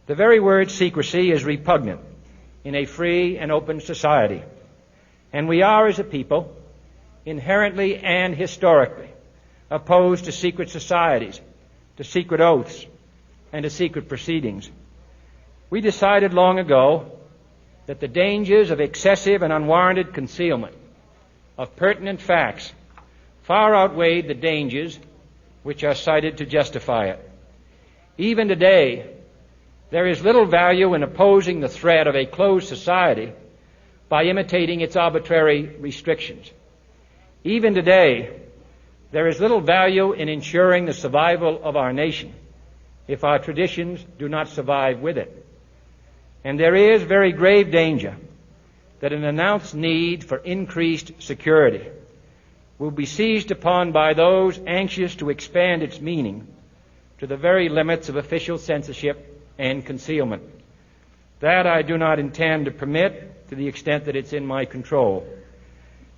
The very word secrecy is repugnant in a free and open society, and we are, as a people, inherently and historically opposed to secret societies, to secret oaths, and to secret proceedings. We decided long ago that the dangers of excessive and unwarranted concealment of pertinent facts far outweighed the dangers which are cited to justify it. Even today, there is little value in opposing the threat of a closed society by imitating its arbitrary restrictions. Even today, there is little value in ensuring the survival of our nation if our traditions do not survive with it. And there is very grave danger that an announced need for increased security will be seized upon by those anxious to expand its meaning to the very limits of official censorship and concealment. That I do not intend to permit to the extent that it's in my control.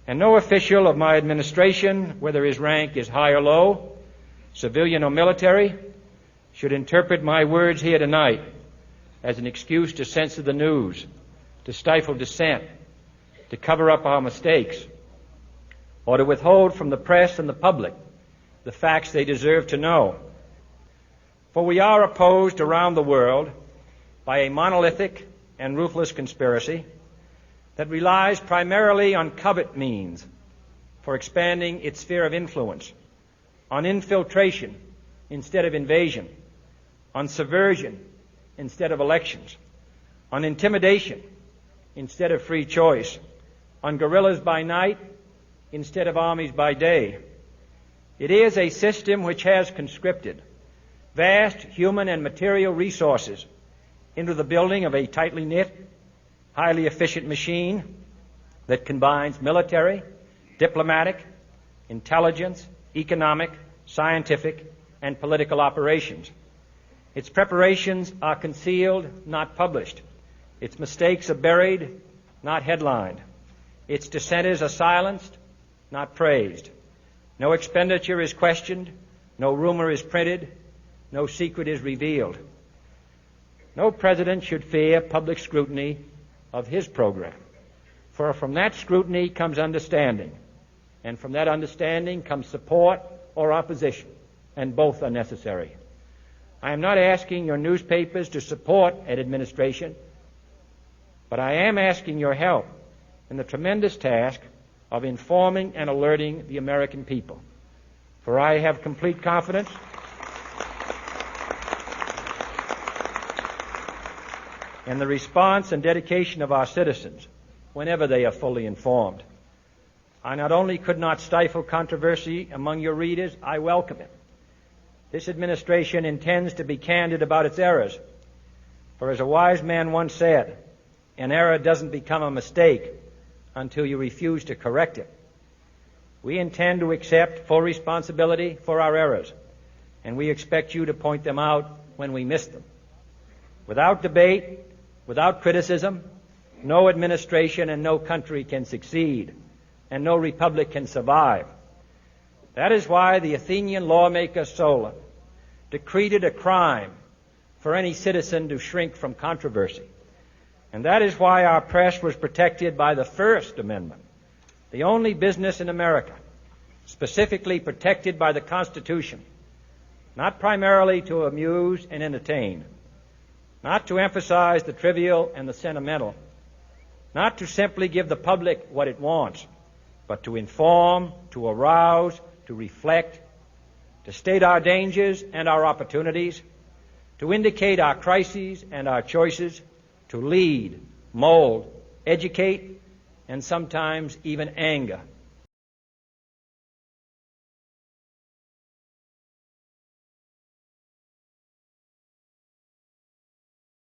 And no official of my administration, whether his rank is high or low, civilian or military, should interpret my words here tonight as an excuse to censor the news, to stifle dissent, to cover up our mistakes, or to withhold from the press and the public the facts they deserve to know. For we are opposed around the world by a monolithic and ruthless conspiracy that relies primarily on covert means for expanding its sphere of influence, on infiltration instead of invasion, on subversion instead of elections, on intimidation instead of free choice, on guerrillas by night instead of armies by day. It is a system which has conscripted vast human and material resources into the building of a tightly knit, highly efficient machine that combines military, diplomatic, intelligence, economic, scientific, and political operations. Its preparations are concealed, not published. Its mistakes are buried, not headlined. Its dissenters are silenced, not praised. No expenditure is questioned, no rumor is printed, no secret is revealed. No president should fear public scrutiny of his program, for from that scrutiny comes understanding, and from that understanding comes support or opposition, and both are necessary. I am not asking your newspapers to support an administration, but I am asking your help in the tremendous task of informing and alerting the American people. For I have complete confidence in the response and dedication of our citizens whenever they are fully informed. I not only could not stifle controversy among your readers, I welcome it. This administration intends to be candid about its errors. For as a wise man once said, an error doesn't become a mistake until you refuse to correct it. We intend to accept full responsibility for our errors, and we expect you to point them out when we miss them. Without debate, without criticism, no administration and no country can succeed, and no republic can survive. That is why the Athenian lawmaker Solon decreed it a crime for any citizen to shrink from controversy. And that is why our press was protected by the First Amendment, the only business in America specifically protected by the Constitution, not primarily to amuse and entertain, not to emphasize the trivial and the sentimental, not to simply give the public what it wants, but to inform, to arouse, to reflect, to state our dangers and our opportunities, to indicate our crises and our choices, to lead, mold, educate, and sometimes even anger